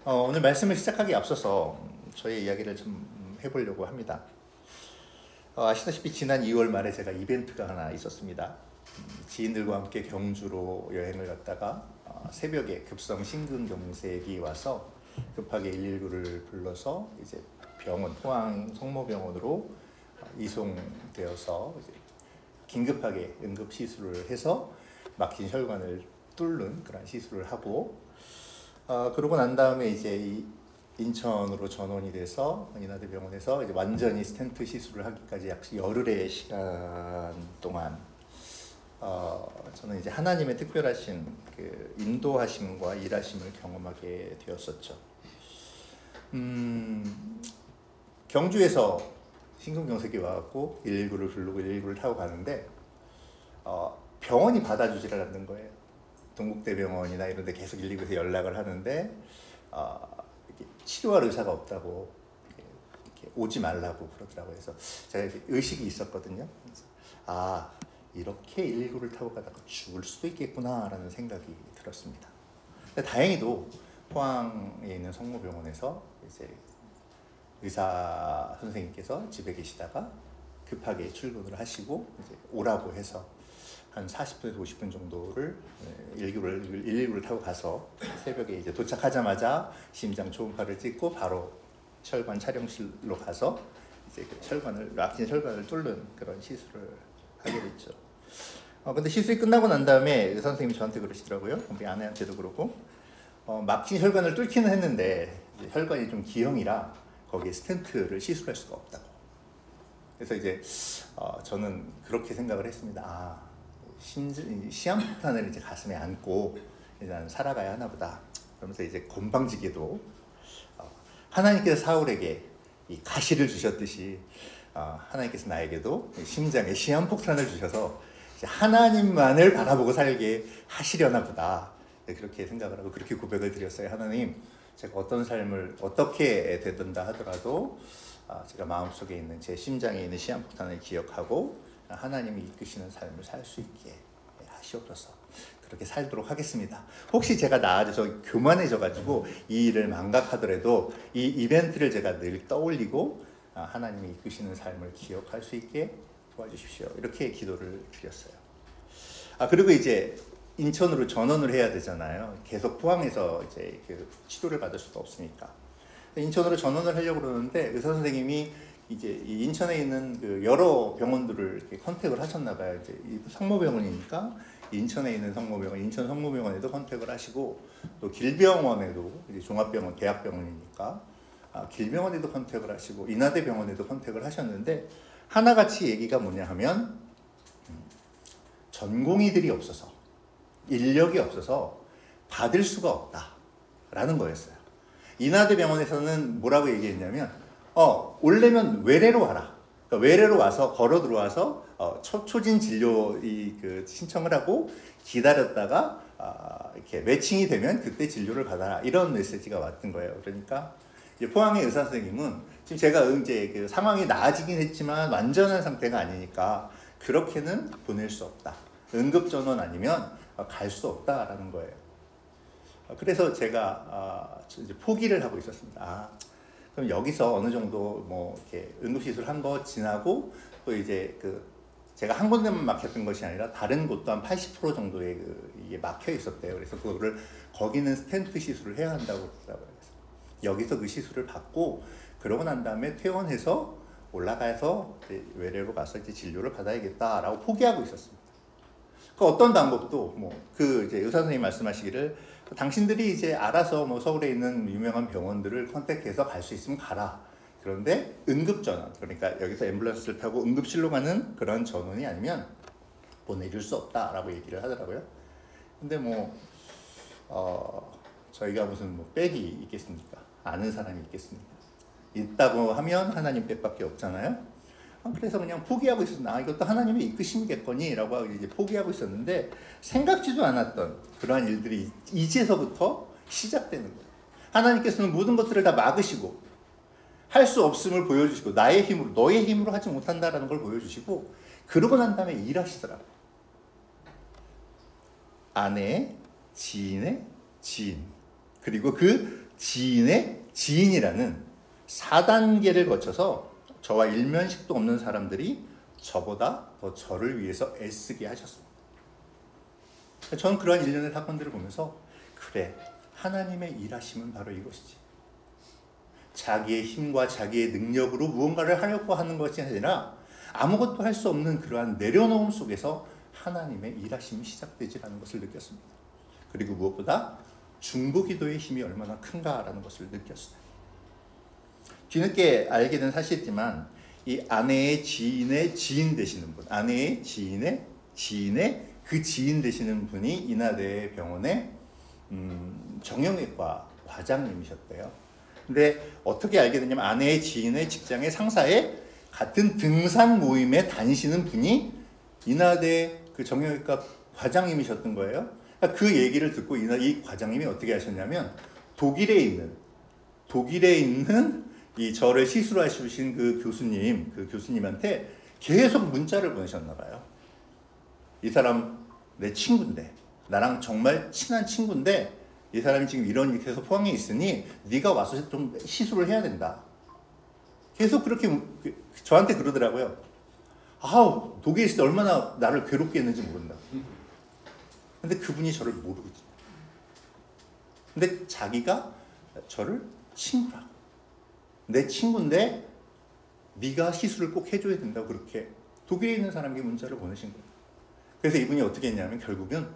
오늘 말씀을 시작하기 앞서서 저희 이야기를 좀 해보려고 합니다. 아시다시피 지난 2월 말에 제가 이벤트가 하나 있었습니다. 지인들과 함께 경주로 여행을 갔다가 새벽에 급성 심근경색이 와서 급하게 119를 불러서 이제 병원, 포항 성모병원으로 이송되어서 이제 긴급하게 응급 시술을 해서 막힌 혈관을 뚫는 그런 시술을 하고, 그러고 난 다음에 이제 인천으로 전원이 돼서 인하대병원에서 이제 완전히 스텐트 시술을 하기까지 약 열흘의 시간 동안 저는 이제 하나님의 특별하신 그 인도하심과 일하심을 경험하게 되었었죠. 경주에서 심근경색이 와갖고 119를 부르고 119를 타고 가는데 병원이 받아주지를 않는 거예요. 동국대병원이나 이런 데 계속 119에서 연락을 하는데 치료할 의사가 없다고 이렇게 오지 말라고 그러더라고요. 그래서 제가 의식이 있었거든요. 그래서 이렇게 119를 타고 가다가 죽을 수도 있겠구나 라는 생각이 들었습니다. 다행히도 포항에 있는 성모병원에서 이제 의사 선생님께서 집에 계시다가 급하게 출근을 하시고 이제 오라고 해서 한 40분에서 50분 정도를 119를 타고 가서 새벽에 이제 도착하자마자 심장 초음파를 찍고 바로 혈관 촬영실로 가서 이제 그 막힌 혈관을 뚫는 그런 시술을 하게 됐죠. 근데 시술이 끝나고 난 다음에 의사 선생님이 저한테 그러시더라고요. 우리 아내한테도 그러고 막힌 혈관을 뚫기는 했는데 혈관이 좀 기형이라 거기에 스텐트를 시술할 수가 없다고. 그래서 이제 저는 그렇게 생각을 했습니다. 시한폭탄을 이제 가슴에 안고 일단 살아가야 하나 보다. 그러면서 이제 건방지게도 하나님께서 사울에게 이 가시를 주셨듯이 하나님께서 나에게도 심장에 시한폭탄을 주셔서 이제 하나님만을 바라보고 살게 하시려나 보다. 그렇게 생각을 하고 그렇게 고백을 드렸어요. 하나님, 제가 어떤 삶을 어떻게 되든다 하더라도 제가 마음속에 있는 제 심장에 있는 시한폭탄을 기억하고 하나님이 이끄시는 삶을 살 수 있게 하시옵소서. 그렇게 살도록 하겠습니다. 혹시 제가 나아져서 교만해져가지고 이 일을 망각하더라도 이 이벤트를 제가 늘 떠올리고 하나님이 이끄시는 삶을 기억할 수 있게 도와주십시오. 이렇게 기도를 드렸어요. 그리고 이제 인천으로 전원을 해야 되잖아요. 계속 포항에서 이제 그 치료를 받을 수가 없으니까. 인천으로 전원을 하려고 그러는데 의사 선생님이 이제 이 인천에 있는 그 여러 병원들을 이렇게 컨택을 하셨나 봐요. 이제 이 성모병원이니까 인천에 있는 성모병원, 인천 성모병원에도 컨택을 하시고 또 길병원에도 이제 종합병원, 대학병원이니까 길병원에도 컨택을 하시고 인하대병원에도 컨택을 하셨는데 하나같이 얘기가 뭐냐 하면 전공의들이 없어서 인력이 없어서 받을 수가 없다라는 거였어요. 인하대병원에서는 뭐라고 얘기했냐면 올래면 외래로 와라. 그러니까 외래로 와서 걸어 들어와서 초진 진료 그 신청을 하고 기다렸다가 이렇게 매칭이 되면 그때 진료를 받아라. 이런 메시지가 왔던 거예요. 그러니까 이제 포항의 의사 선생님은 지금 제가 이제 그 상황이 나아지긴 했지만 완전한 상태가 아니니까 그렇게는 보낼 수 없다. 응급 전원 아니면 갈 수 없다라는 거예요. 그래서 제가 이제 포기를 하고 있었습니다. 그럼 여기서 어느 정도 뭐 이렇게 응급시술 한 거 지나고 또 이제 제가 한 군데만 막혔던 것이 아니라 다른 곳도 한 80% 정도의 이게 막혀 있었대요. 그래서 거기는 스텐트 시술을 해야 한다고 그러더라고요. 그래서 여기서 그 시술을 받고 그러고 난 다음에 퇴원해서 올라가서 외래로 가서 이제 진료를 받아야겠다라고 포기하고 있었습니다. 그 어떤 방법도 이제 의사 선생님 말씀하시기를 당신들이 이제 알아서 서울에 있는 유명한 병원들을 컨택해서 갈 수 있으면 가라. 그런데 응급 전원, 그러니까 여기서 앰뷸런스를 타고 응급실로 가는 그런 전원이 아니면 보내줄 수 없다라고 얘기를 하더라고요. 근데 저희가 무슨 백이 있겠습니까? 아는 사람이 있겠습니까? 있다고 하면 하나님 백밖에 없잖아요. 그래서 그냥 포기하고 있었는데 이것도 하나님의 이끄심이겠거니 라고 하고 이제 포기하고 있었는데 생각지도 않았던 그러한 일들이 이제서부터 시작되는 거예요. 하나님께서는 모든 것들을 다 막으시고 할 수 없음을 보여주시고 나의 힘으로 너의 힘으로 하지 못한다라는 걸 보여주시고 그러고 난 다음에 일하시더라고요. 아내의 지인의 지인 그리고 그 지인의 지인이라는 4단계를 거쳐서 저와 일면식도 없는 사람들이 저보다 더 저를 위해서 애쓰게 하셨습니다. 저는 그러한 일련의 사건들을 보면서 그래, 하나님의 일하심은 바로 이것이지. 자기의 힘과 자기의 능력으로 무언가를 하려고 하는 것이 아니라 아무것도 할 수 없는 그러한 내려놓음 속에서 하나님의 일하심이 시작되지라는 것을 느꼈습니다. 그리고 무엇보다 중보기도의 힘이 얼마나 큰가라는 것을 느꼈어요. 뒤늦게 알게 된 사실이지만 이 아내의 지인의 지인 되시는 분, 아내의 지인의 그 지인 되시는 분이 인하대 병원의 정형외과 과장님이셨대요. 근데 어떻게 알게 됐냐면 아내의 지인의 직장의 상사의 같은 등산 모임에 다니시는 분이 인하대 그 정형외과 과장님이셨던 거예요. 그러니까 그 얘기를 듣고 이 과장님이 어떻게 하셨냐면 독일에 있는 이 저를 시술하신 그 교수님한테 계속 문자를 보내셨나 봐요. 이 사람 내 친구인데, 나랑 정말 친한 친구인데 이 사람이 지금 이런 위치에서 포항에 있으니 네가 와서 좀 시술을 해야 된다. 계속 그렇게 저한테 그러더라고요. 아우, 독일에 있을 때 얼마나 나를 괴롭게 했는지 모른다. 근데 그분이 저를 모르거든요. 근데 자기가 저를 친구라고, 내 친구인데 네가 시술을 꼭 해줘야 된다고 그렇게 독일에 있는 사람에게 문자를 보내신 거예요. 그래서 이분이 어떻게 했냐면 결국은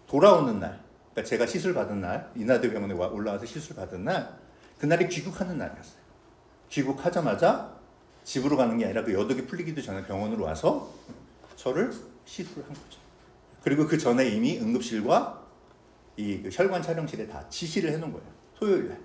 돌아오는 날, 그러니까 제가 시술 받은 날, 인하대 병원에 올라와서 시술 받은 날, 그날이 귀국하는 날이었어요. 귀국하자마자 집으로 가는 게 아니라 그 여독이 풀리기도 전에 병원으로 와서 저를 시술을 한 거죠. 그리고 그 전에 이미 응급실과 이 혈관 촬영실에 다 지시를 해놓은 거예요. 토요일 날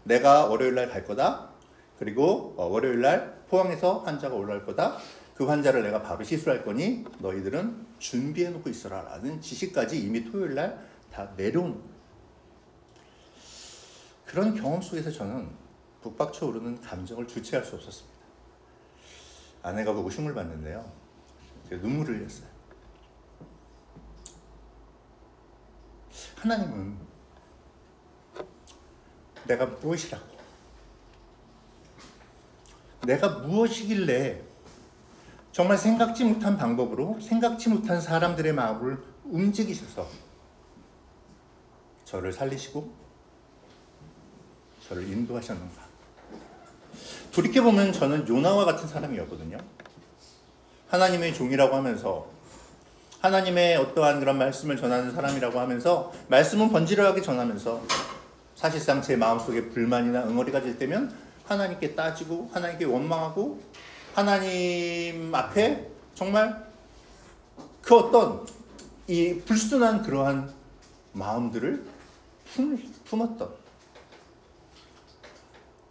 내가 월요일 날 갈 거다. 그리고 월요일 날 포항에서 환자가 올라올 거다. 그 환자를 내가 바로 시술할 거니 너희들은 준비해 놓고 있어라 라는 지시까지 이미 토요일 날 다 내려오는 거예요. 그런 경험 속에서 저는 북박쳐 오르는 감정을 주체할 수 없었습니다. 아내가 보고 흉을 봤는데요, 제가 눈물을 흘렸어요. 하나님은 내가 무엇이라고, 내가 무엇이길래 정말 생각지 못한 방법으로 생각지 못한 사람들의 마음을 움직이셔서 저를 살리시고 저를 인도하셨는가. 돌이켜보면 저는 요나와 같은 사람이었거든요. 하나님의 종이라고 하면서 하나님의 어떠한 그런 말씀을 전하는 사람이라고 하면서 말씀은 번지르하게 전하면서 사실상 제 마음속에 불만이나 응어리가 질 때면 하나님께 따지고 하나님께 원망하고 하나님 앞에 정말 그 어떤 이 불순한 그러한 마음들을 품었던,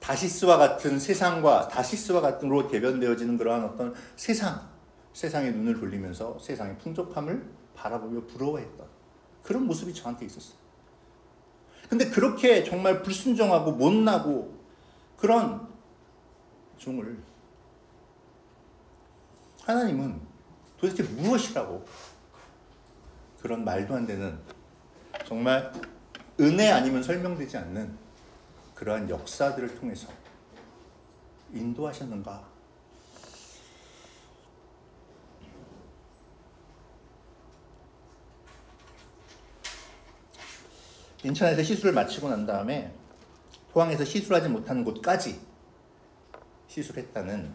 다시스와 같은 세상과 다시스와 같은로 대변되어지는 그러한 어떤 세상의 눈을 돌리면서 세상의 풍족함을 바라보며 부러워했던 그런 모습이 저한테 있었어요. 근데 그렇게 정말 불순종하고 못나고 그런 종을 하나님은 도대체 무엇이라고 그런 말도 안 되는, 정말 은혜 아니면 설명되지 않는 그러한 역사들을 통해서 인도하셨는가. 인천에서 시술을 마치고 난 다음에 포항에서 시술하지 못한 곳까지 시술했다는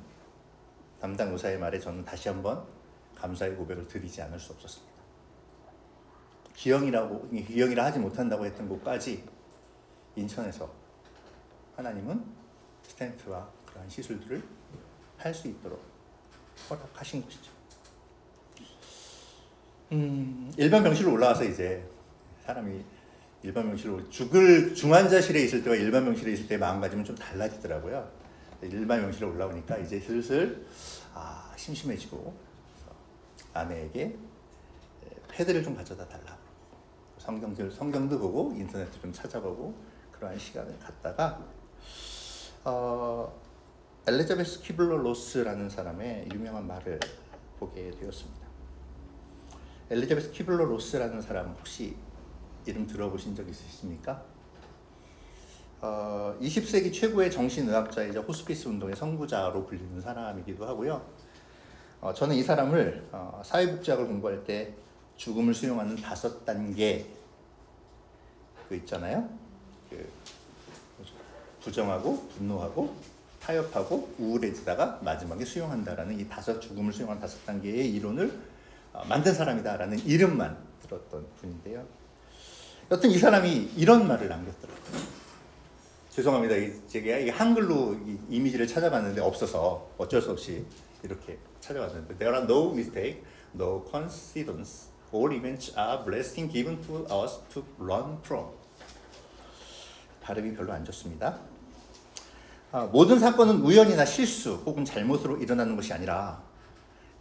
담당 의사의 말에 저는 다시 한번 감사의 고백을 드리지 않을 수 없었습니다. 기형이라 하지 못한다고 했던 곳까지 인천에서 하나님은 스텐트와 그러한 시술들을 할 수 있도록 허락하신 것이죠. 일반 병실로 올라와서 이제 사람이 일반 병실로 중환자실에 있을 때와 일반 병실에 있을 때 마음가짐은 좀 달라지더라고요. 일반 병실에 올라오니까 이제 슬슬 심심해지고 아내에게 패드를 좀 가져다 달라고 성경도 보고 인터넷도 좀 찾아보고 그러한 시간을 갖다가 엘리자베스 키블러 로스라는 사람의 유명한 말을 보게 되었습니다. 엘리자베스 키블러 로스라는 사람 혹시 이름 들어보신 적 있으십니까? 20세기 최고의 정신의학자이자 호스피스 운동의 선구자로 불리는 사람이기도 하고요. 저는 이 사람을 사회복지학을 공부할 때 죽음을 수용하는 5단계 그 있잖아요. 그 부정하고 분노하고 타협하고 우울해지다가 마지막에 수용한다라는 이 죽음을 수용한 5단계의 이론을 만든 사람이다라는 이름만 들었던 분인데요. 여튼 이 사람이 이런 말을 남겼더라고요. 죄송합니다. 제가 이 한글로 이미지를 찾아봤는데 없어서 어쩔 수 없이 이렇게 찾아봤는데 There are no mistake, no coincidence. All events are blessings given to us to learn from. 발음이 별로 안 좋습니다. 모든 사건은 우연이나 실수 혹은 잘못으로 일어나는 것이 아니라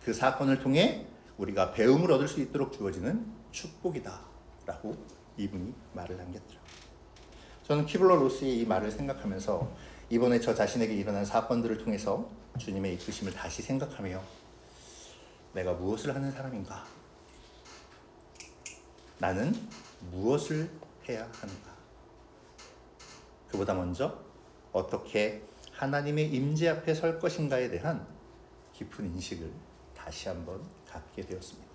그 사건을 통해 우리가 배움을 얻을 수 있도록 주어지는 축복이다 라고 이분이 말을 남겼더라고요. 저는 키블러-로스의 이 말을 생각하면서 이번에 저 자신에게 일어난 사건들을 통해서 주님의 이끄심을 다시 생각하며 내가 무엇을 하는 사람인가? 나는 무엇을 해야 하는가? 그보다 먼저 어떻게 하나님의 임재 앞에 설 것인가에 대한 깊은 인식을 다시 한번 갖게 되었습니다.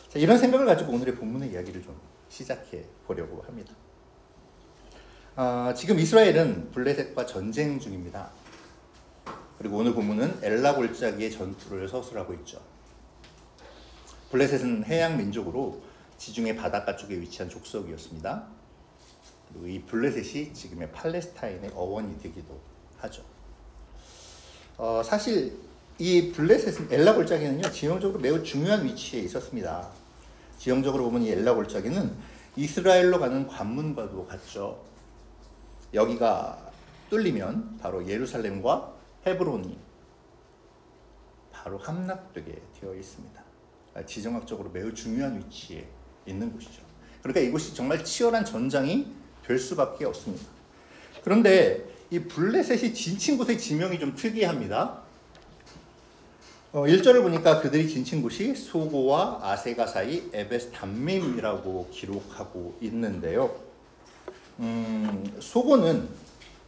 자, 이런 생각을 가지고 오늘의 본문의 이야기를 좀 시작해 보려고 합니다. 지금 이스라엘은 블레셋과 전쟁 중입니다. 그리고 오늘 본문은 엘라 골짜기의 전투를 서술하고 있죠. 블레셋은 해양 민족으로 지중해 바닷가 쪽에 위치한 족속이었습니다. 그리고 이 블레셋이 지금의 팔레스타인의 어원이 되기도 하죠. 사실 이 블레셋은 엘라 골짜기는요 지형적으로 매우 중요한 위치에 있었습니다. 지형적으로 보면 이 엘라 골짜기는 이스라엘로 가는 관문과도 같죠. 여기가 뚫리면 바로 예루살렘과 헤브론이 바로 함락되게 되어 있습니다. 지정학적으로 매우 중요한 위치에 있는 곳이죠. 그러니까 이곳이 정말 치열한 전장이 될 수밖에 없습니다. 그런데 이 블레셋이 지친 곳의 지명이 좀 특이합니다. 1절을 보니까 그들이 지친 곳이 소고와 아세가 사이 에베스 담밈이라고 기록하고 있는데요. 소고는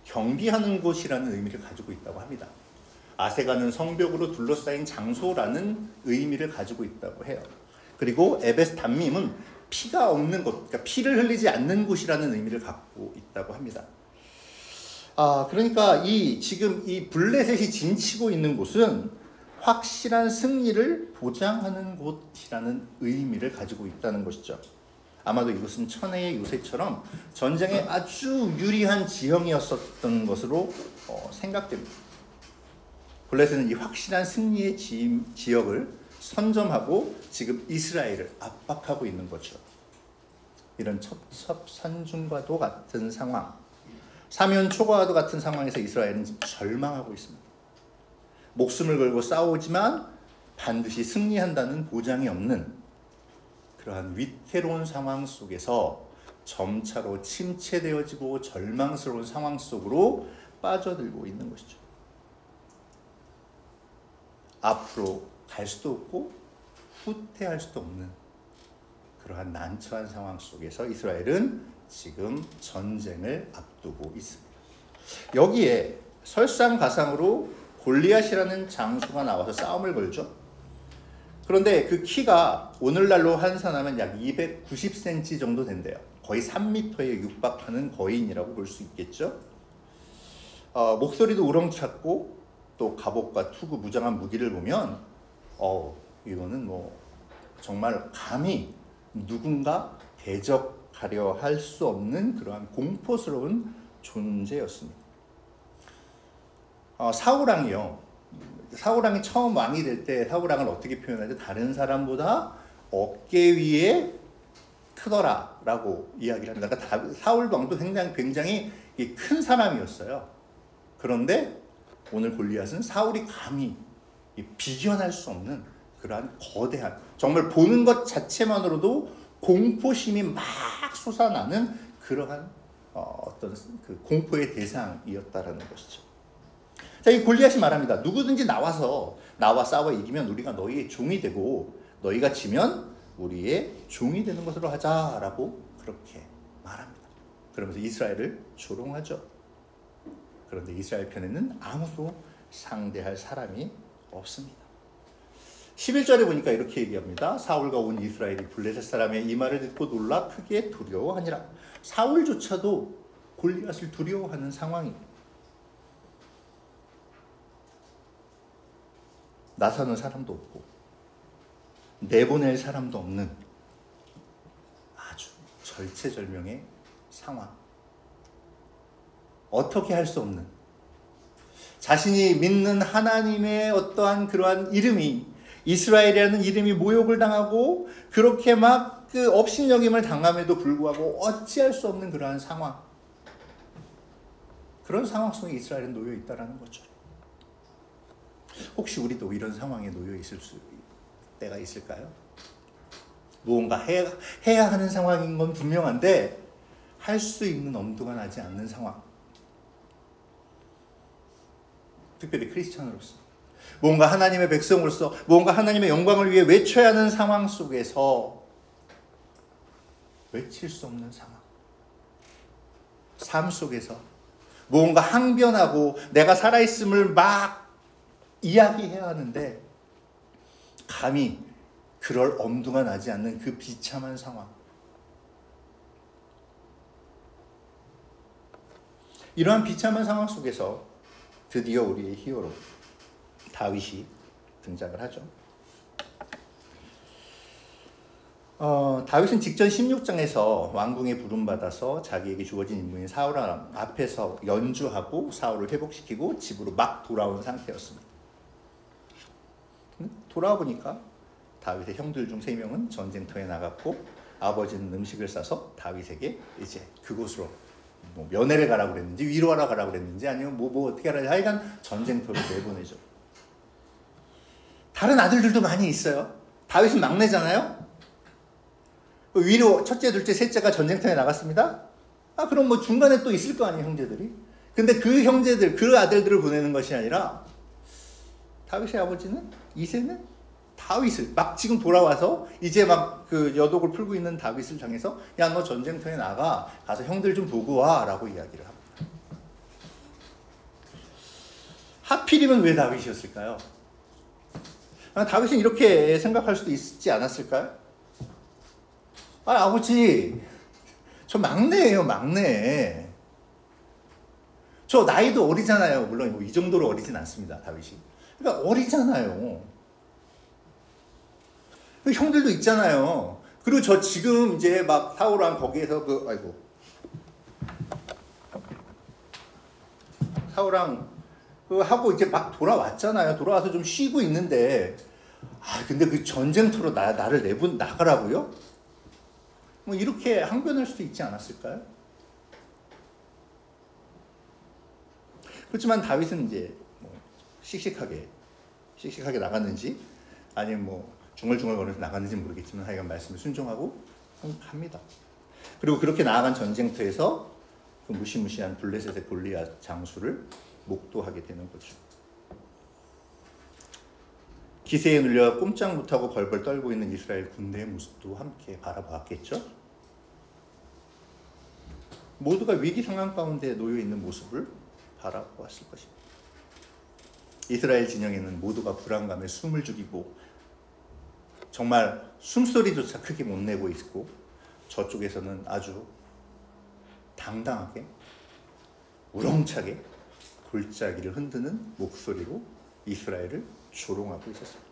경비하는 곳이라는 의미를 가지고 있다고 합니다. 아세가는 성벽으로 둘러싸인 장소라는 의미를 가지고 있다고 해요. 그리고 에베스 담밈은 피가 없는 곳, 그러니까 피를 흘리지 않는 곳이라는 의미를 갖고 있다고 합니다. 그러니까 지금 이 블레셋이 진치고 있는 곳은 확실한 승리를 보장하는 곳이라는 의미를 가지고 있다는 것이죠. 아마도 이곳은 천혜의 요새처럼 전쟁에 아주 유리한 지형이었었던 것으로 생각됩니다. 블레셋은 이 확실한 승리의 지역을 선점하고 지금 이스라엘을 압박하고 있는 거죠. 이런 첩첩산중과도 같은 상황, 사면초가와도 같은 상황에서 이스라엘은 지금 절망하고 있습니다. 목숨을 걸고 싸우지만 반드시 승리한다는 보장이 없는 그러한 위태로운 상황 속에서 점차로 침체되어지고 절망스러운 상황 속으로 빠져들고 있는 것이죠. 앞으로 갈 수도 없고 후퇴할 수도 없는 그러한 난처한 상황 속에서 이스라엘은 지금 전쟁을 앞두고 있습니다. 여기에 설상가상으로 골리앗이라는 장수가 나와서 싸움을 걸죠. 그런데 그 키가 오늘날로 환산하면 약 290cm 정도 된대요. 거의 3m에 육박하는 거인이라고 볼 수 있겠죠. 목소리도 우렁찼고 또 갑옷과 투구 무장한 무기를 보면 이거는 뭐 정말 감히 누군가 대적하려 할 수 없는 그러한 공포스러운 존재였습니다. 사울왕이 처음 왕이 될 때 사울왕을 어떻게 표현하죠? 다른 사람보다 어깨 위에 크더라 라고 이야기를 합니다. 그러니까 사울왕도 굉장히 큰 사람이었어요. 그런데 오늘 골리앗은 사울이 감히 비견할 수 없는 그러한 거대한, 정말 보는 것 자체만으로도 공포심이 막 솟아나는 그러한 어떤 그 공포의 대상이었다라는 것이죠. 자, 이 골리앗이 말합니다. 누구든지 나와 싸워 이기면 우리가 너희의 종이 되고 너희가 지면 우리의 종이 되는 것으로 하자라고 그렇게 말합니다. 그러면서 이스라엘을 조롱하죠. 그런데 이스라엘 편에는 아무도 상대할 사람이 없습니다. 11절에 보니까 이렇게 얘기합니다. 사울과 온 이스라엘이 블레셋 사람의 이 말을 듣고 놀라 크게 두려워하니라. 사울조차도 골리앗을 두려워하는 상황입니다. 나서는 사람도 없고 내보낼 사람도 없는 아주 절체절명의 상황. 어떻게 할 수 없는, 자신이 믿는 하나님의 어떠한 그러한 이름이, 이스라엘이라는 이름이 모욕을 당하고 그렇게 막 그 업신여김을 당함에도 불구하고 어찌할 수 없는 그러한 상황, 그런 상황 속에 이스라엘은 놓여 있다라는 거죠. 혹시 우리도 이런 상황에 놓여 있을 때가 있을까요? 무언가 해야 하는 상황인 건 분명한데 할 수 있는 엄두가 나지 않는 상황. 특별히 크리스찬으로서, 뭔가 하나님의 백성으로서, 뭔가 하나님의 영광을 위해 외쳐야 하는 상황 속에서 외칠 수 없는 상황. 삶 속에서 뭔가 항변하고 내가 살아있음을 막 이야기해야 하는데 감히 그럴 엄두가 나지 않는 그 비참한 상황. 이러한 비참한 상황 속에서 드디어 우리의 히어로 다윗이 등장을 하죠. 다윗은 직전 16장에서 왕궁에 부름받아서 자기에게 주어진 임무인 사울 앞에서 연주하고 사울을 회복시키고 집으로 막 돌아온 상태였습니다. 돌아와 보니까 다윗의 형들 중 3명은 전쟁터에 나갔고 아버지는 음식을 싸서 다윗에게 이제 그곳으로 뭐 면회를 가라고 그랬는지 위로하러 가라고 그랬는지 아니면 뭐 어떻게 하라, 하여간 전쟁터로 내보내죠. 다른 아들들도 많이 있어요. 다윗은 막내잖아요. 위로 첫째, 둘째, 셋째가 전쟁터에 나갔습니다. 그럼 뭐 중간에 또 있을 거 아니에요, 형제들이. 근데 그 형제들, 그 아들들을 보내는 것이 아니라 다윗의 아버지는, 이새는 다윗을 막 지금 돌아와서 이제 막 그 여독을 풀고 있는 다윗을 향해서 야, 너 전쟁터에 나가, 가서 형들 좀 보고 와 라고 이야기를 합니다. 하필이면 왜 다윗이었을까요? 다윗은 이렇게 생각할 수도 있지 않았을까요? 아버지, 저 막내예요, 막내. 저 나이도 어리잖아요. 물론 뭐 이 정도로 어리진 않습니다, 다윗이. 그러니까 어리잖아요. 형들도 있잖아요. 그리고 저 지금 이제 막 사울왕 거기에서 사울왕 하고 이제 막 돌아왔잖아요. 돌아와서 좀 쉬고 있는데, 근데 그 전쟁터로 나를 나가라고요? 뭐 이렇게 항변할 수도 있지 않았을까요? 그렇지만 다윗은 이제 뭐 씩씩하게 나갔는지 아니면 뭐 중얼중얼거려서 나갔는지 모르겠지만 하여간 말씀을 순종하고 합니다. 그리고 그렇게 나아간 전쟁터에서 그 무시무시한 블레셋의 골리앗 장수를 목도하게 되는 거죠. 기세에 눌려 꼼짝 못하고 벌벌 떨고 있는 이스라엘 군대의 모습도 함께 바라보았겠죠. 모두가 위기 상황 가운데 놓여 있는 모습을 바라보았을 것입니다. 이스라엘 진영에는 모두가 불안감에 숨을 죽이고 정말 숨소리조차 크게 못 내고 있고, 저쪽에서는 아주 당당하게 우렁차게 골짜기를 흔드는 목소리로 이스라엘을 조롱하고 있었습니다.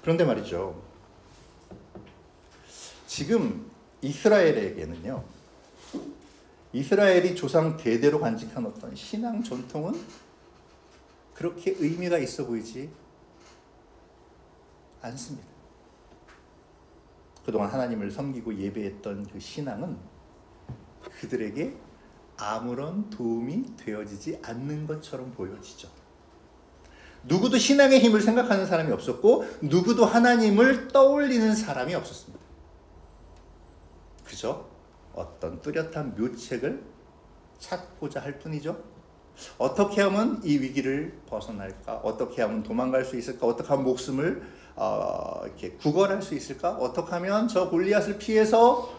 그런데 말이죠, 지금 이스라엘에게는요, 이스라엘이 조상 대대로 간직한 어떤 신앙 전통은 그렇게 의미가 있어 보이지 않습니다. 그동안 하나님을 섬기고 예배했던 그 신앙은 그들에게 아무런 도움이 되어지지 않는 것처럼 보여지죠. 누구도 신앙의 힘을 생각하는 사람이 없었고 누구도 하나님을 떠올리는 사람이 없었습니다. 그저 어떤 뚜렷한 묘책을 찾고자 할 뿐이죠. 어떻게 하면 이 위기를 벗어날까? 어떻게 하면 도망갈 수 있을까? 어떻게 하면 목숨을 이렇게 구걸할 수 있을까? 어떻게 하면 저 골리앗을 피해서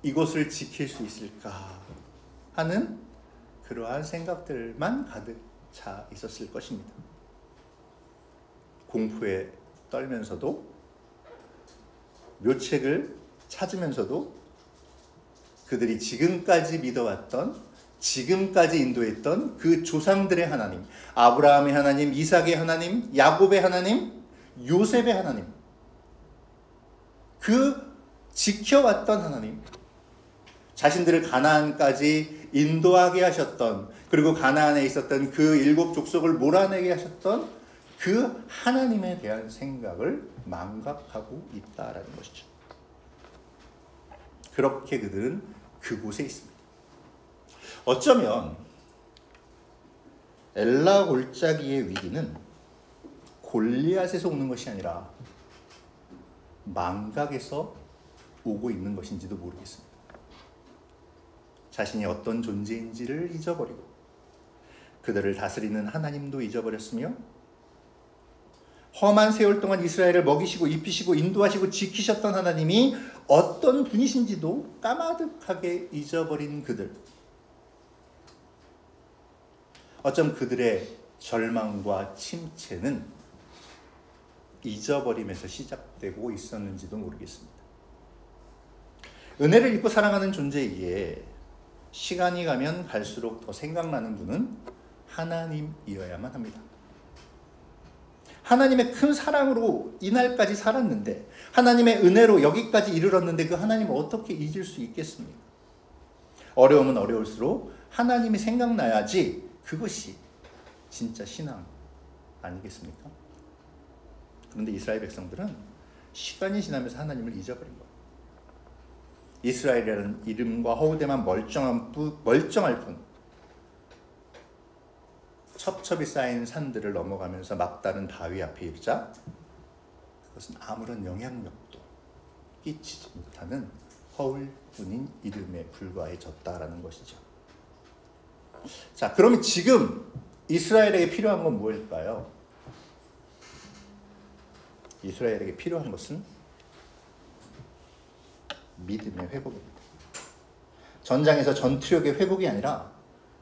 이곳을 지킬 수 있을까? 하는 그러한 생각들만 가득 차 있었을 것입니다. 공포에 떨면서도, 묘책을 찾으면서도 그들이 지금까지 믿어왔던, 지금까지 인도했던 그 조상들의 하나님, 아브라함의 하나님, 이삭의 하나님, 야곱의 하나님, 요셉의 하나님, 그 지켜왔던 하나님, 자신들을 가나안까지 인도하게 하셨던, 그리고 가나안에 있었던 그 7 족속을 몰아내게 하셨던 그 하나님에 대한 생각을 망각하고 있다라는 것이죠. 그렇게 그들은 그곳에 있습니다. 어쩌면 엘라 골짜기의 위기는 골리앗에서 오는 것이 아니라 망각에서 오고 있는 것인지도 모르겠습니다. 자신이 어떤 존재인지를 잊어버리고 그들을 다스리는 하나님도 잊어버렸으며 험한 세월 동안 이스라엘을 먹이시고 입히시고 인도하시고 지키셨던 하나님이 어떤 분이신지도 까마득하게 잊어버린 그들. 어쩜 그들의 절망과 침체는 잊어버림에서 시작되고 있었는지도 모르겠습니다. 은혜를 입고 살아가는 존재이기에 시간이 가면 갈수록 더 생각나는 분은 하나님이어야만 합니다. 하나님의 큰 사랑으로 이날까지 살았는데, 하나님의 은혜로 여기까지 이르렀는데 그 하나님을 어떻게 잊을 수 있겠습니까? 어려우면 어려울수록 하나님이 생각나야지 그것이 진짜 신앙 아니겠습니까? 그런데 이스라엘 백성들은 시간이 지나면서 하나님을 잊어버린 거예요. 이스라엘이라는 이름과 허우대만 멀쩡할 뿐, 첩첩이 쌓인 산들을 넘어가면서 막다른 바위 앞에 이르자 그것은 아무런 영향력도 끼치지 못하는 허울뿐인 이름에 불과해졌다라는 것이죠. 자, 그러면 지금 이스라엘에게 필요한 건 무엇일까요? 이스라엘에게 필요한 것은 믿음의 회복입니다. 전장에서 전투력의 회복이 아니라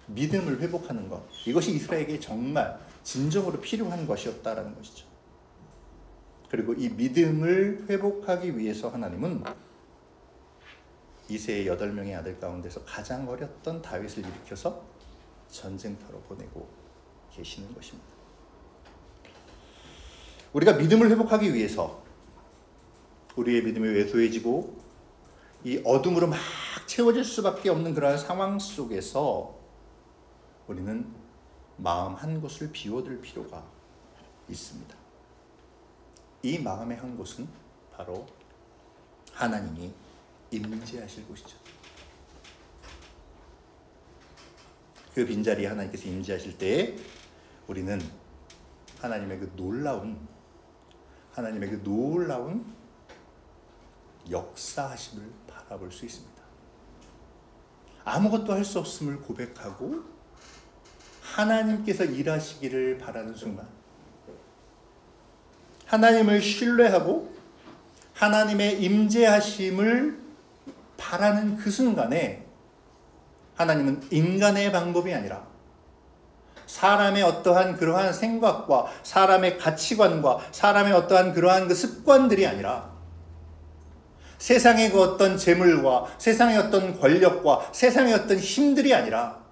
믿음을 회복하는 것, 이것이 이스라엘에게 정말 진정으로 필요한 것이었다라는 것이죠. 그리고 이 믿음을 회복하기 위해서 하나님은 이새의 8명의 아들 가운데서 가장 어렸던 다윗을 일으켜서 전쟁터로 보내고 계시는 것입니다. 우리가 믿음을 회복하기 위해서 우리의 믿음이 왜소해지고 이 어둠으로 막 채워질 수밖에 없는 그러한 상황 속에서 우리는 마음 한 곳을 비워둘 필요가 있습니다. 이 마음의 한 곳은 바로 하나님이 임재하실 곳이죠. 그 빈자리에 하나님께서 임재하실 때에 우리는 하나님의 그 놀라운 역사하심을 바라볼 수 있습니다. 아무것도 할 수 없음을 고백하고 하나님께서 일하시기를 바라는 순간, 하나님을 신뢰하고 하나님의 임재하심을 바라는 그 순간에 하나님은 인간의 방법이 아니라 사람의 어떠한 그러한 생각과 사람의 가치관과 사람의 어떠한 그러한 그 습관들이 아니라 세상의 그 어떤 재물과 세상의 어떤 권력과 세상의 어떤 힘들이 아니라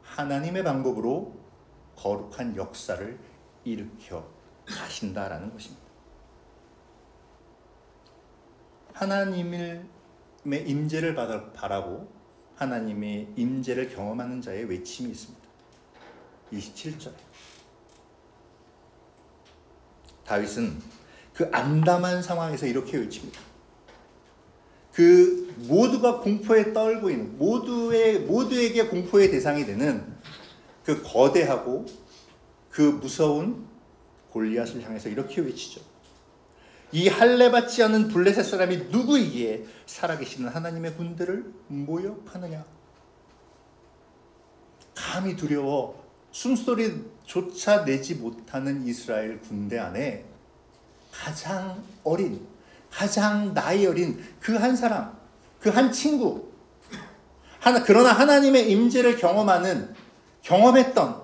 하나님의 방법으로 거룩한 역사를 일으켜 가신다라는 것입니다. 하나님의 임재를 바라고 하나님의 임재를 경험하는 자의 외침이 있습니다. 27절에 다윗은 그 암담한 상황에서 이렇게 외칩니다. 그 모두가 공포에 떨고 있는, 모두에게 공포의 대상이 되는 그 거대하고 그 무서운 골리앗을 향해서 이렇게 외치죠. 이 할례받지 않은 블레셋 사람이 누구이기에 살아계시는 하나님의 군대를 모욕하느냐? 감히 두려워 숨소리조차 내지 못하는 이스라엘 군대 안에 가장 어린, 가장 나이 어린 그 한 사람, 그 한 친구, 그러나 하나님의 임재를 경험했던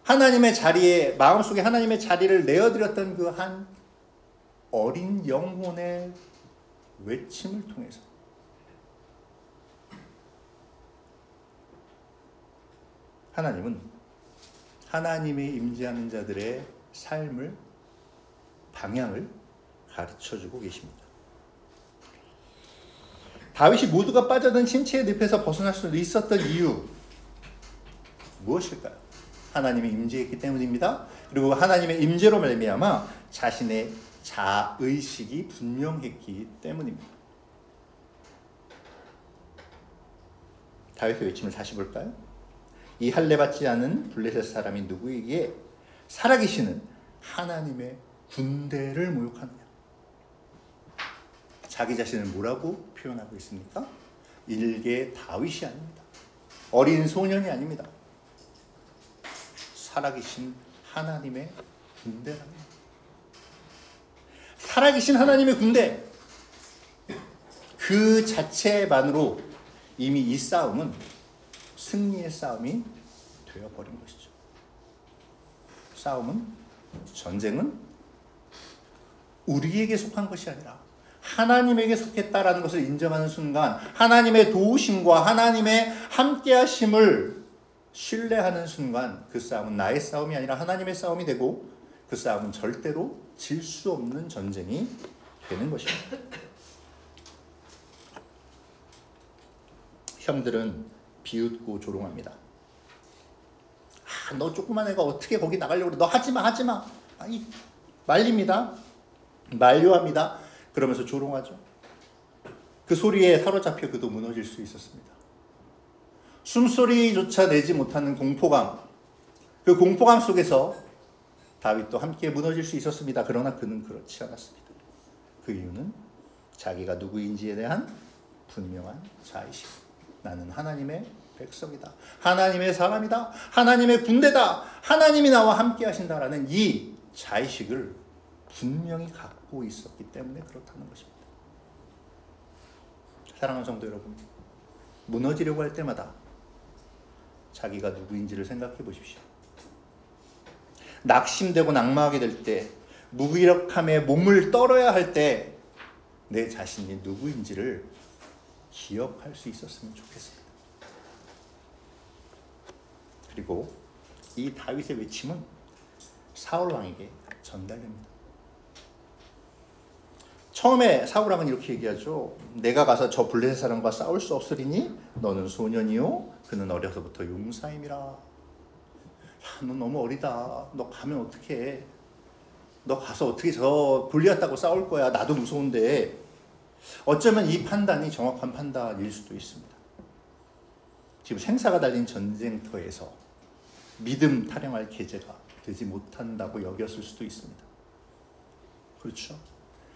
하나님의 자리에, 마음속에 하나님의 자리를 내어드렸던 그 한 어린 영혼의 외침을 통해서 하나님은 하나님의 임재하는 자들의 삶을, 방향을 가르쳐주고 계십니다. 다윗이 모두가 빠져든 침체의 늪에서 벗어날 수 있었던 이유 무엇일까요? 하나님의 임재했기 때문입니다. 그리고 하나님의 임재로 말미암아 자신의 자의식이 분명했기 때문입니다. 다윗의 외침을 다시 볼까요? 이 할례 받지 않은 블레셋 사람이 누구에게 살아계시는 하나님의 군대를 모욕하느냐? 자기 자신을 뭐라고 표현하고 있습니까? 일개 다윗이 아닙니다. 어린 소년이 아닙니다. 살아계신 하나님의 군대랍니다. 살아계신 하나님의 군대, 그 자체만으로 이미 이 싸움은 승리의 싸움이 되어버린 것이죠. 전쟁은 우리에게 속한 것이 아니라 하나님에게 속했다라는 것을 인정하는 순간, 하나님의 도우심과 하나님의 함께하심을 신뢰하는 순간, 그 싸움은 나의 싸움이 아니라 하나님의 싸움이 되고, 그 싸움은 절대로 질 수 없는 전쟁이 되는 것입니다. 형들은 비웃고 조롱합니다. 너 조그만 애가 어떻게 거기 나가려고 그래? 너 하지마. 아니, 말립니다. 만류합니다. 그러면서 조롱하죠. 그 소리에 사로잡혀 그도 무너질 수 있었습니다. 숨소리조차 내지 못하는 공포감, 그 공포감 속에서 다윗도 함께 무너질 수 있었습니다. 그러나 그는 그렇지 않았습니다. 그 이유는 자기가 누구인지에 대한 분명한 자의식. 나는 하나님의 백성이다. 하나님의 사람이다. 하나님의 군대다. 하나님이 나와 함께 하신다라는 이 자의식을 분명히 갖고 있었기 때문에 그렇다는 것입니다. 사랑하는 성도 여러분, 무너지려고 할 때마다 자기가 누구인지를 생각해 보십시오. 낙심되고 낙마하게 될 때, 무기력함에 몸을 떨어야 할 때 내 자신이 누구인지를 기억할 수 있었으면 좋겠습니다. 그리고 이 다윗의 외침은 사울 왕에게 전달됩니다. 처음에 사울 왕은 이렇게 얘기하죠. 내가 가서 저 블레셋 사람과 싸울 수 없으리니 너는 소년이요 그는 어려서부터 용사임이라. 너 너무 어리다. 너 가면 어떡해. 너 가서 어떻게 저 골리앗하고 싸울 거야. 나도 무서운데. 어쩌면 이 판단이 정확한 판단일 수도 있습니다. 지금 생사가 달린 전쟁터에서 믿음 타령할 계제가 되지 못한다고 여겼을 수도 있습니다. 그렇죠?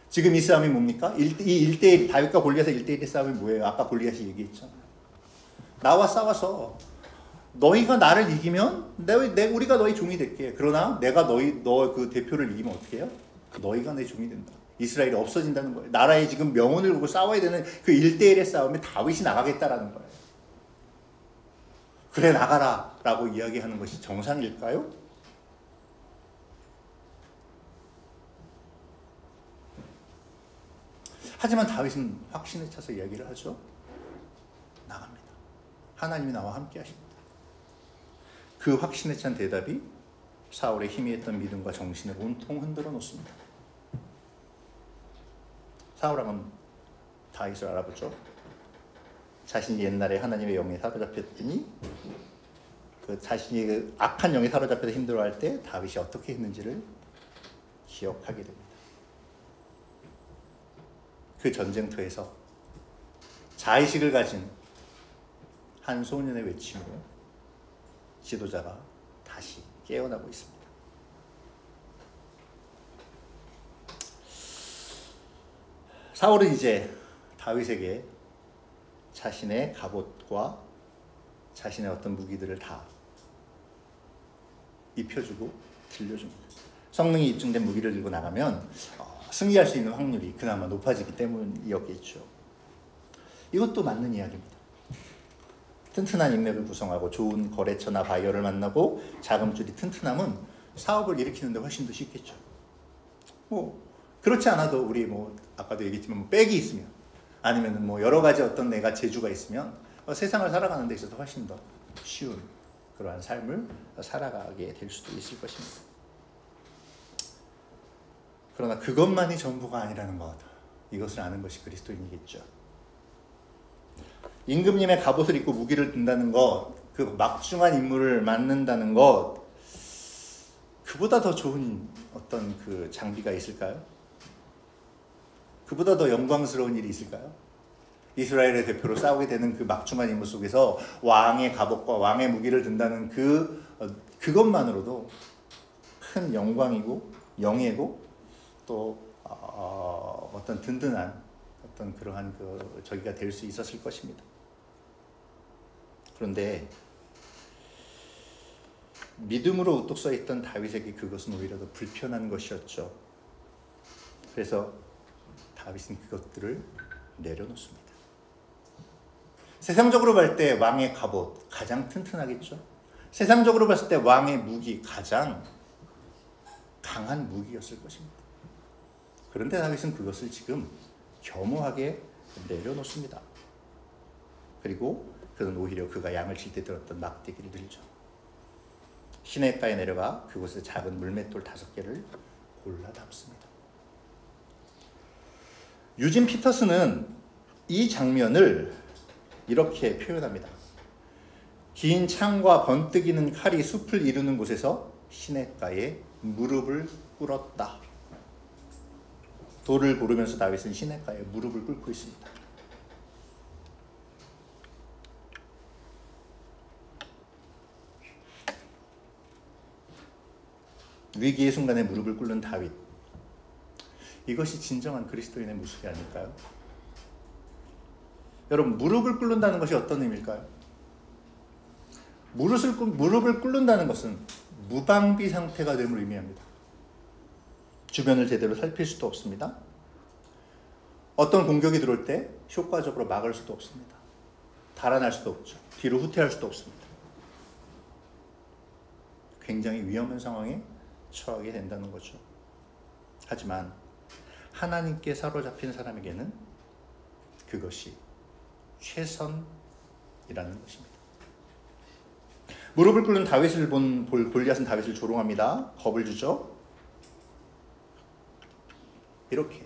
지금 이 싸움이 뭡니까? 이 1대1, 다윗과 골리앗의 1대1의 싸움이 뭐예요? 아까 골리앗이 얘기했잖아요. 나와 싸워서 너희가 나를 이기면 우리가 너희 종이 될게. 그러나 내가 너 그 대표를 이기면 어떻게 해요? 너희가 내 종이 된다. 이스라엘이 없어진다는 거예요. 나라에 지금 명운을 걸고 싸워야 되는 그 1대1의 싸움에 다윗이 나가겠다라는 거예요. 그래 나가라 라고 이야기하는 것이 정상일까요? 하지만 다윗은 확신에 차서 이야기를 하죠. 나갑니다. 하나님이 나와 함께 하십니다. 그 확신에 찬 대답이 사울의 희미했던 믿음과 정신을 온통 흔들어 놓습니다. 사울 왕은 다윗을 알아보죠. 자신이 옛날에 하나님의 영에 사로잡혔더니 자신이 그 악한 영에 사로잡혀서 힘들어할 때 다윗이 어떻게 했는지를 기억하게 됩니다. 그 전쟁터에서 자의식을 가진 한 소년의 외침으로 지도자가 다시 깨어나고 있습니다. 사울은 이제 다윗에게 자신의 갑옷과 자신의 어떤 무기들을 다 입혀주고 들려줍니다. 성능이 입증된 무기를 들고 나가면 승리할 수 있는 확률이 그나마 높아지기 때문이었겠죠. 이것도 맞는 이야기입니다. 튼튼한 인맥을 구성하고 좋은 거래처나 바이어를 만나고 자금줄이 튼튼함은 사업을 일으키는데 훨씬 더 쉽겠죠. 그렇지 않아도 우리 아까도 얘기했지만 백이 있으면 아니면 여러 가지 어떤 내가 재주가 있으면 세상을 살아가는 데 있어서 훨씬 더 쉬운 그러한 삶을 살아가게 될 수도 있을 것입니다. 그러나 그것만이 전부가 아니라는 것, 이것을 아는 것이 그리스도인이겠죠. 임금님의 갑옷을 입고 무기를 든다는 것, 그 막중한 임무를 맡는다는 것, 그보다 더 좋은 어떤 그 장비가 있을까요? 그보다 더 영광스러운 일이 있을까요? 이스라엘의 대표로 싸우게 되는 그 막중한 임무 속에서 왕의 갑옷과 왕의 무기를 든다는 그것만으로도 큰 영광이고 영예고 또 어떤 든든한 어떤 그러한 저기가 될 수 있었을 것입니다. 그런데 믿음으로 우뚝 서 있던 다윗에게 그것은 오히려 더 불편한 것이었죠. 그래서 다윗은 그것들을 내려놓습니다. 세상적으로 볼 때 왕의 갑옷 가장 튼튼하겠죠. 세상적으로 봤을 때 왕의 무기 가장 강한 무기였을 것입니다. 그런데 다윗은 그것을 지금 겸허하게 내려놓습니다. 그리고 그는 오히려 그가 양을 칠 때 들었던 막대기를 들죠. 시냇가에 내려가 그곳에 작은 물맷돌 5개를 골라 담습니다. 유진 피터스는 이 장면을 이렇게 표현합니다. 긴 창과 번뜩이는 칼이 숲을 이루는 곳에서 시냇가에 무릎을 꿇었다. 돌을 고르면서 다윗은 시냇가에 무릎을 꿇고 있습니다. 위기의 순간에 무릎을 꿇는 다윗, 이것이 진정한 그리스도인의 모습이 아닐까요? 여러분, 무릎을 꿇는다는 것이 어떤 의미일까요? 무릎을 꿇는다는 것은 무방비 상태가 됨을 의미합니다. 주변을 제대로 살필 수도 없습니다. 어떤 공격이 들어올 때 효과적으로 막을 수도 없습니다. 달아날 수도 없죠. 뒤로 후퇴할 수도 없습니다. 굉장히 위험한 상황에 처하게 된다는 거죠. 하지만 하나님께 사로잡힌 사람에게는 그것이 최선이라는 것입니다. 무릎을 꿇는 다윗을 본 골리앗은 다윗을 조롱합니다. 겁을 주죠. 이렇게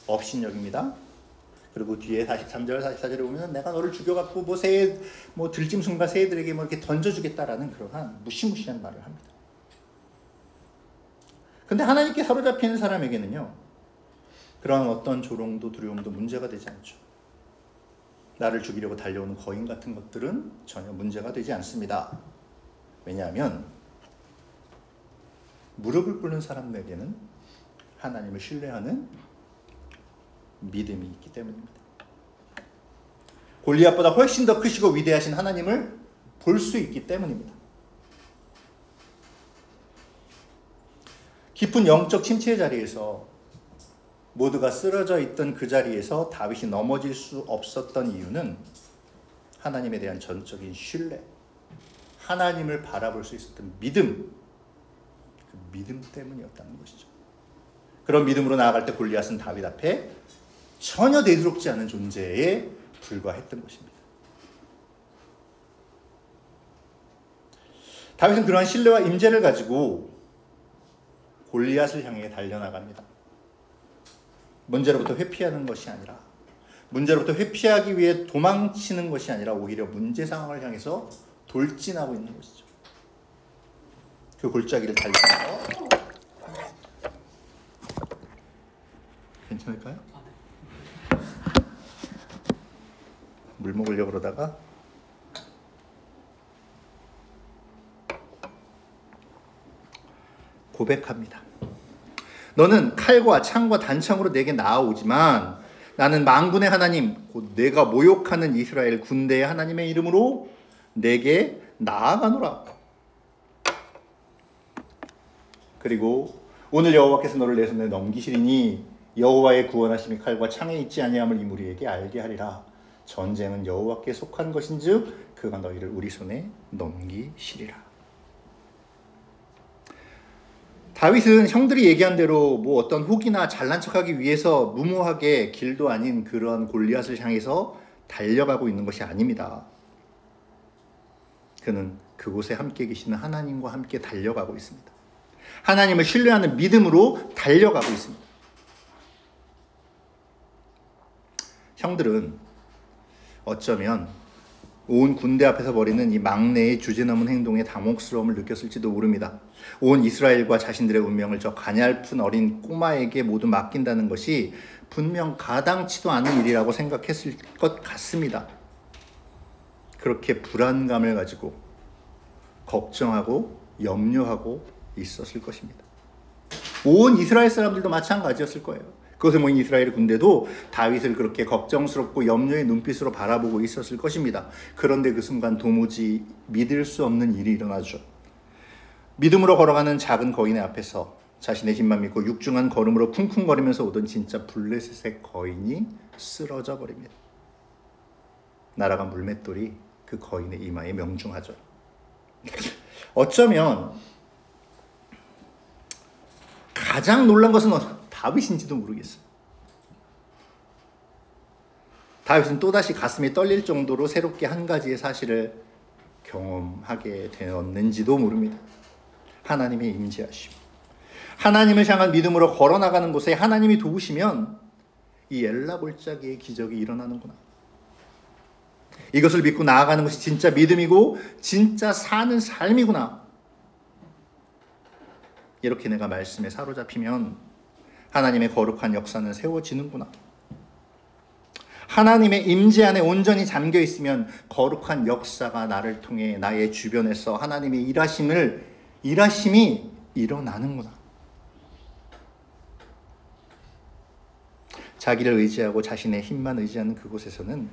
업신여깁니다. 그리고 뒤에 43절 44절에 보면 내가 너를 죽여갖고 들짐승과 새들에게 이렇게 던져주겠다라는 그러한 무시무시한 말을 합니다. 근데 하나님께 사로잡힌 사람에게는요, 그러한 어떤 조롱도 두려움도 문제가 되지 않죠. 나를 죽이려고 달려오는 거인 같은 것들은 전혀 문제가 되지 않습니다. 왜냐하면 무릎을 꿇는 사람에게는 하나님을 신뢰하는 믿음이 있기 때문입니다. 골리앗보다 훨씬 더 크시고 위대하신 하나님을 볼 수 있기 때문입니다. 깊은 영적 침체의 자리에서 모두가 쓰러져 있던 그 자리에서 다윗이 넘어질 수 없었던 이유는 하나님에 대한 전적인 신뢰, 하나님을 바라볼 수 있었던 믿음, 그 믿음 때문이었다는 것이죠. 그런 믿음으로 나아갈 때 골리앗은 다윗 앞에 전혀 대수롭지 않은 존재에 불과했던 것입니다. 다윗은 그러한 신뢰와 임재를 가지고 골리앗을 향해 달려나갑니다. 문제로부터 회피하는 것이 아니라, 문제로부터 회피하기 위해 도망치는 것이 아니라 오히려 문제 상황을 향해서 돌진하고 있는 것이죠. 그 골짜기를 달리면서 괜찮을까요? 물 먹으려고 그러다가 고백합니다. 너는 칼과 창과 단창으로 내게 나아오지만 나는 만군의 하나님, 곧 내가 모욕하는 이스라엘 군대의 하나님의 이름으로 내게 나아가노라. 그리고 오늘 여호와께서 너를 내 손에 넘기시리니 여호와의 구원하심이 칼과 창에 있지 아니함을 이 무리에게 알게 하리라. 전쟁은 여호와께 속한 것인즉 그가 너희를 우리 손에 넘기시리라. 다윗은 형들이 얘기한 대로 뭐 어떤 혹이나 잘난 척하기 위해서 무모하게 길도 아닌 그런 골리앗을 향해서 달려가고 있는 것이 아닙니다. 그는 그곳에 함께 계시는 하나님과 함께 달려가고 있습니다. 하나님을 신뢰하는 믿음으로 달려가고 있습니다. 형들은 어쩌면 온 군대 앞에서 벌이는 이 막내의 주제넘은 행동에 당혹스러움을 느꼈을지도 모릅니다. 온 이스라엘과 자신들의 운명을 저 가냘픈 어린 꼬마에게 모두 맡긴다는 것이 분명 가당치도 않은 일이라고 생각했을 것 같습니다. 그렇게 불안감을 가지고 걱정하고 염려하고 있었을 것입니다. 온 이스라엘 사람들도 마찬가지였을 거예요. 그것에 모인 이스라엘 군대도 다윗을 그렇게 걱정스럽고 염려의 눈빛으로 바라보고 있었을 것입니다. 그런데 그 순간 도무지 믿을 수 없는 일이 일어나죠. 믿음으로 걸어가는 작은 거인의 앞에서 자신의 힘만 믿고 육중한 걸음으로 쿵쿵거리면서 오던 진짜 블레셋의 거인이 쓰러져 버립니다. 날아간 물맷돌이 그 거인의 이마에 명중하죠. 어쩌면 가장 놀란 것은 다윗인지도 모르겠어요. 다윗은 또다시 가슴이 떨릴 정도로 새롭게 한 가지의 사실을 경험하게 되었는지도 모릅니다. 하나님의 임재하심. 하나님을 향한 믿음으로 걸어나가는 곳에 하나님이 도우시면 이 엘라골짜기의 기적이 일어나는구나. 이것을 믿고 나아가는 것이 진짜 믿음이고 진짜 사는 삶이구나. 이렇게 내가 말씀에 사로잡히면 하나님의 거룩한 역사는 세워지는구나. 하나님의 임재 안에 온전히 잠겨 있으면 거룩한 역사가 나를 통해 나의 주변에서 하나님의 일하심이 일어나는구나. 자기를 의지하고 자신의 힘만 의지하는 그곳에서는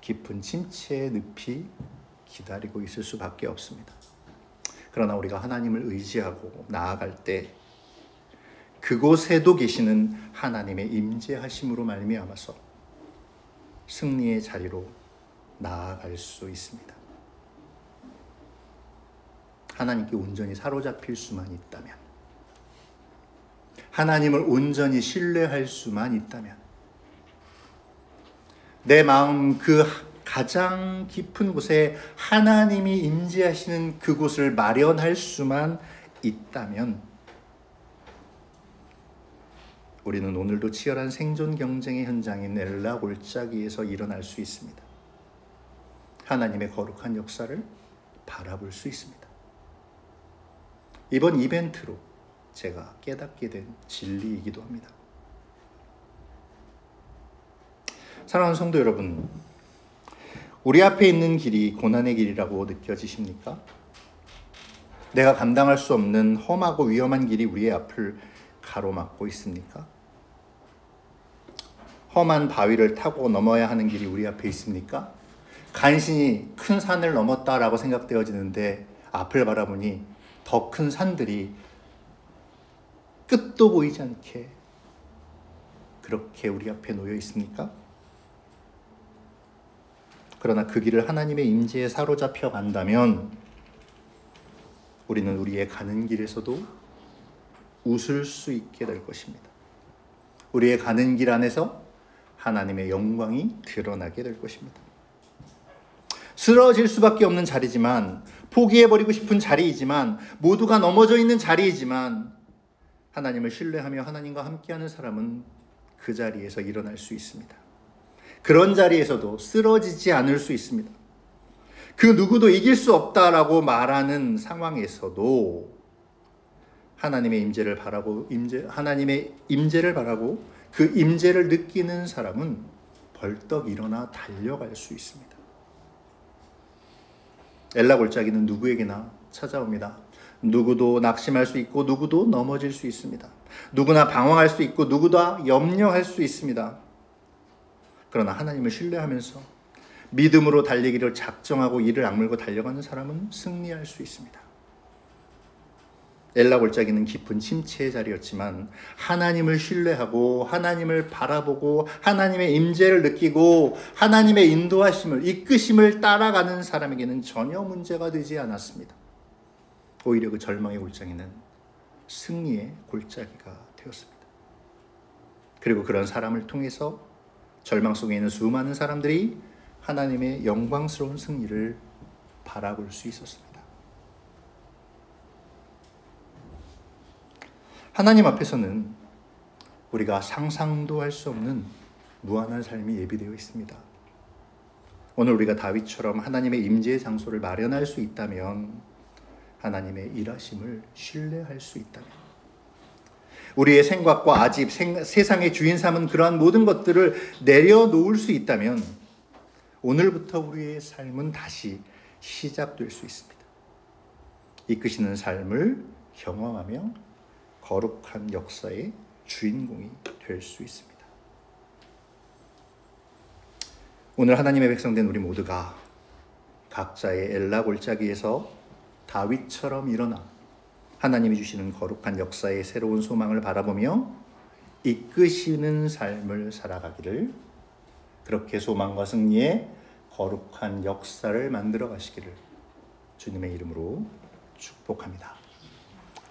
깊은 침체의 늪이 기다리고 있을 수밖에 없습니다. 그러나 우리가 하나님을 의지하고 나아갈 때 그곳에도 계시는 하나님의 임재하심으로 말미암아서 승리의 자리로 나아갈 수 있습니다. 하나님께 온전히 사로잡힐 수만 있다면, 하나님을 온전히 신뢰할 수만 있다면, 내 마음 그 가장 깊은 곳에 하나님이 임재하시는 그곳을 마련할 수만 있다면 우리는 오늘도 치열한 생존 경쟁의 현장인 엘라 골짜기에서 일어날 수 있습니다. 하나님의 거룩한 역사를 바라볼 수 있습니다. 이번 이벤트로 제가 깨닫게 된 진리이기도 합니다. 사랑하는 성도 여러분, 우리 앞에 있는 길이 고난의 길이라고 느껴지십니까? 내가 감당할 수 없는 험하고 위험한 길이 우리의 앞을 가로막고 있습니까? 험한 바위를 타고 넘어야 하는 길이 우리 앞에 있습니까? 간신히 큰 산을 넘었다라고 생각되어지는데 앞을 바라보니 더 큰 산들이 끝도 보이지 않게 그렇게 우리 앞에 놓여 있습니까? 그러나 그 길을 하나님의 임재에 사로잡혀 간다면 우리는 우리의 가는 길에서도 웃을 수 있게 될 것입니다. 우리의 가는 길 안에서 하나님의 영광이 드러나게 될 것입니다. 쓰러질 수밖에 없는 자리지만, 포기해버리고 싶은 자리이지만, 모두가 넘어져 있는 자리이지만 하나님을 신뢰하며 하나님과 함께하는 사람은 그 자리에서 일어날 수 있습니다. 그런 자리에서도 쓰러지지 않을 수 있습니다. 그 누구도 이길 수 없다라고 말하는 상황에서도 하나님의 임재를 바라고 하나님의 임재를 바라고 그 임재를 느끼는 사람은 벌떡 일어나 달려갈 수 있습니다. 엘라 골짜기는 누구에게나 찾아옵니다. 누구도 낙심할 수 있고 누구도 넘어질 수 있습니다. 누구나 방황할 수 있고 누구나 염려할 수 있습니다. 그러나 하나님을 신뢰하면서 믿음으로 달리기를 작정하고 이를 악물고 달려가는 사람은 승리할 수 있습니다. 엘라 골짜기는 깊은 침체의 자리였지만 하나님을 신뢰하고 하나님을 바라보고 하나님의 임재를 느끼고 하나님의 인도하심을 이끄심을 따라가는 사람에게는 전혀 문제가 되지 않았습니다. 오히려 그 절망의 골짜기는 승리의 골짜기가 되었습니다. 그리고 그런 사람을 통해서 절망 속에 있는 수많은 사람들이 하나님의 영광스러운 승리를 바라볼 수 있었습니다. 하나님 앞에서는 우리가 상상도 할 수 없는 무한한 삶이 예비되어 있습니다. 오늘 우리가 다윗처럼 하나님의 임재의 장소를 마련할 수 있다면, 하나님의 일하심을 신뢰할 수 있다면, 우리의 생각과 아집, 세상의 주인 삼은 그러한 모든 것들을 내려놓을 수 있다면 오늘부터 우리의 삶은 다시 시작될 수 있습니다. 이끄시는 삶을 경험하며 거룩한 역사의 주인공이 될 수 있습니다. 오늘 하나님의 백성된 우리 모두가 각자의 엘라 골짜기에서 다윗처럼 일어나 하나님이 주시는 거룩한 역사의 새로운 소망을 바라보며 이끄시는 삶을 살아가기를, 그렇게 소망과 승리의 거룩한 역사를 만들어 가시기를 주님의 이름으로 축복합니다.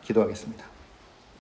기도하겠습니다.